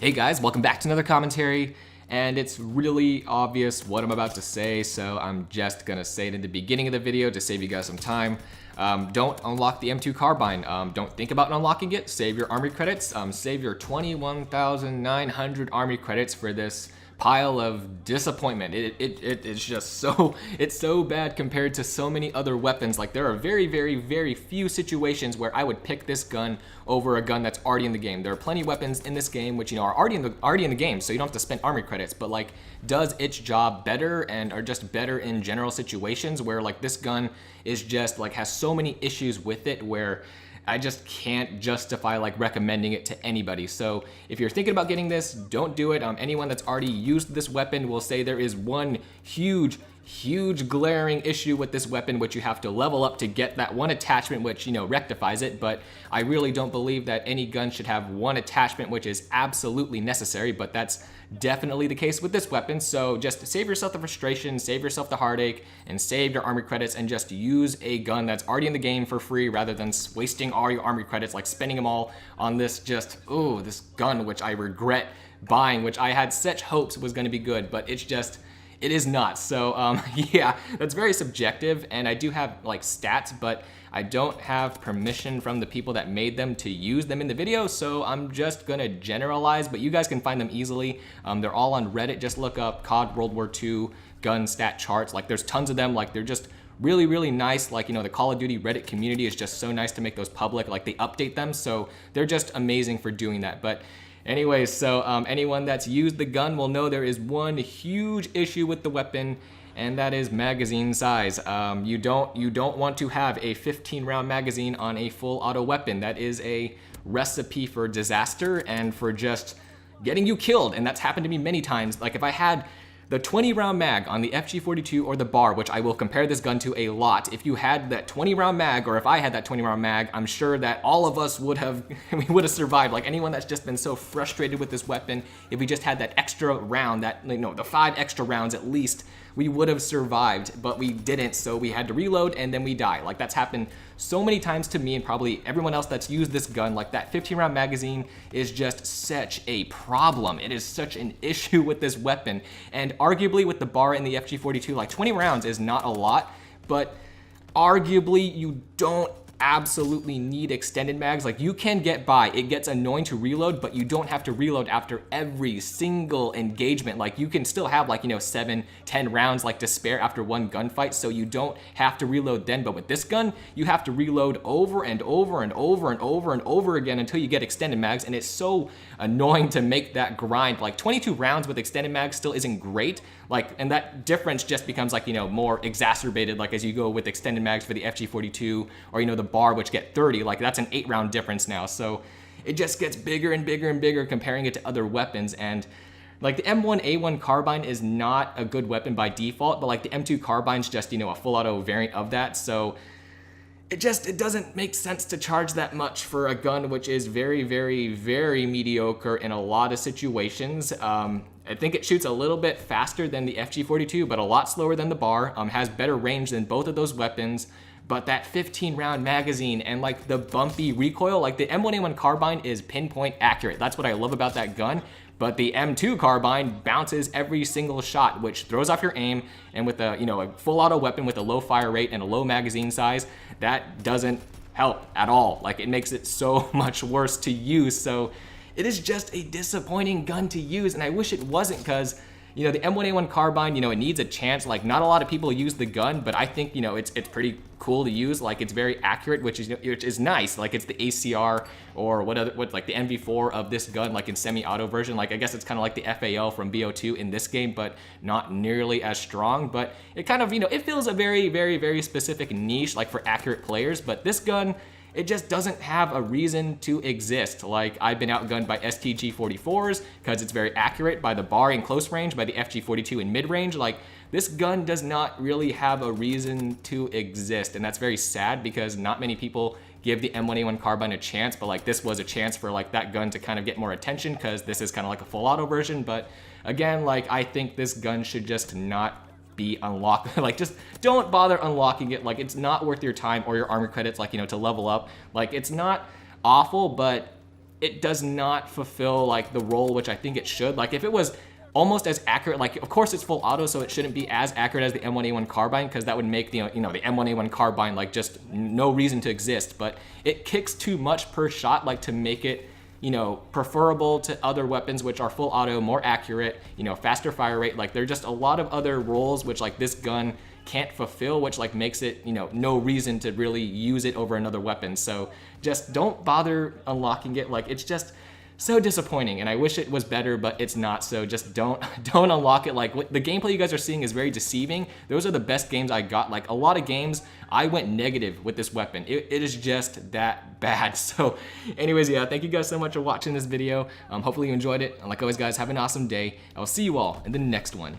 Hey guys, welcome back to another commentary, and it's really obvious what I'm about to say, so I'm just gonna say it in the beginning of the video to save you guys some time. Don't unlock the M2 Carbine. Don't think about unlocking it. Save your armory credits. Save your 21,900 armory credits for this pile of disappointment. It's just it's so bad compared to so many other weapons. Like, there are very few situations where I would pick this gun over a gun that's already in the game. There are plenty of weapons in this game which, are already in the game, so you don't have to spend armory credits, but like, does its job better and are just better in general situations where like this gun is just like has so many issues with it where I just can't justify like recommending it to anybody. So if you're thinking about getting this, don't do it. Anyone that's already used this weapon will say there is one huge glaring issue with this weapon, which you have to level up to get that one attachment which, rectifies it. But I really don't believe that any gun should have one attachment which is absolutely necessary, but that's definitely the case with this weapon. So just save yourself the frustration, save yourself the heartache, and save your armory credits and just use a gun that's already in the game for free rather than wasting all your armory credits, like spending them all on this this gun which I regret buying, which I had such hopes was going to be good, but it is not. So yeah, that's very subjective, and I do have like stats, but I don't have permission from the people that made them to use them in the video, so I'm just gonna generalize, but you guys can find them easily. They're all on Reddit. Just look up COD World War II gun stat charts. Like, there's tons of them. Like, they're just really nice. Like, the Call of Duty Reddit community is just so nice to make those public. Like, they update them, so they're just amazing for doing that. But anyways, so anyone that's used the gun will know there is one huge issue with the weapon, and that is magazine size. You don't want to have a 15-round magazine on a full auto weapon. That is a recipe for disaster and for just getting you killed, and that's happened to me many times. Like, if I had the 20-round mag on the FG42 or the bar, which I will compare this gun to a lot, if you had that 20-round mag, or if I had that 20-round mag, I'm sure that all of us would have survived. Like, anyone that's just been so frustrated with this weapon, if we just had that extra round, the 5 extra rounds at least, we would have survived, but we didn't, so we had to reload and then we die. Like, that's happened so many times to me and probably everyone else that's used this gun. Like, that 15-round magazine is just such a problem. It is such an issue with this weapon. And arguably with the bar and the FG42, like, 20 rounds is not a lot, but arguably you don't absolutely need extended mags. Like, you can get by. It gets annoying to reload, but you don't have to reload after every single engagement. Like, you can still have 7, 10 rounds like to spare after one gunfight, so you don't have to reload then. But with this gun, you have to reload over and over again until you get extended mags, and it's so annoying to make that grind. Like, 22 rounds with extended mags still isn't great. Like, and that difference just becomes more exacerbated, like, as you go with extended mags for the FG42 or the bar, which get 30. Like, that's an 8-round difference now. So it just gets bigger and bigger comparing it to other weapons. And like, the M1A1 Carbine is not a good weapon by default, but like the M2 Carbine's just a full auto variant of that. So it doesn't make sense to charge that much for a gun which is very mediocre in a lot of situations. I think it shoots a little bit faster than the FG42, but a lot slower than the bar, has better range than both of those weapons. But that 15-round magazine and like the bumpy recoil, like the M1A1 Carbine is pinpoint accurate. That's what I love about that gun. But the M2 Carbine bounces every single shot, which throws off your aim. And with a full auto weapon with a low fire rate and a low magazine size, that doesn't help at all. Like, it makes it so much worse to use. So it is just a disappointing gun to use, and I wish it wasn't, because the M1A1 Carbine, it needs a chance. Like, not a lot of people use the gun, but I think, it's pretty cool to use. Like, it's very accurate, which is nice. Like, it's the ACR or what like the MV4 of this gun, like in semi-auto version. Like, I guess it's kind of like the FAL from BO2 in this game, but not nearly as strong. But it kind of, it fills a very specific niche, like, for accurate players. But this gun, it just doesn't have a reason to exist. Like, I've been outgunned by STG-44s because it's very accurate, by the bar in close range, by the FG-42 in mid-range. Like, this gun does not really have a reason to exist, and that's very sad because not many people give the M1A1 Carbine a chance, but like, this was a chance for like that gun to kind of get more attention because this is kind of like a full auto version. But again, like, I think this gun should just not be unlocked. Like, just don't bother unlocking it. Like, it's not worth your time or your armor credits, like, to level up. Like, it's not awful, but it does not fulfill like the role which I think it should. Like if it was almost as accurate, like of course it's full auto, so it shouldn't be as accurate as the M1A1 Carbine, because that would make the the M1A1 Carbine like just no reason to exist. But it kicks too much per shot, like to make it preferable to other weapons which are full auto, more accurate, faster fire rate. Like there're just a lot of other roles which like this gun can't fulfill, which like makes it no reason to really use it over another weapon. So just don't bother unlocking it. Like it's just so disappointing, and I wish it was better, but it's not. So just don't unlock it. Like the gameplay you guys are seeing is very deceiving. Those are the best games I got. Like a lot of games I went negative with this weapon. It is just that bad. So anyways, yeah, thank you guys so much for watching this video. Hopefully you enjoyed it, and like always guys, have an awesome day. I'll see you all in the next one.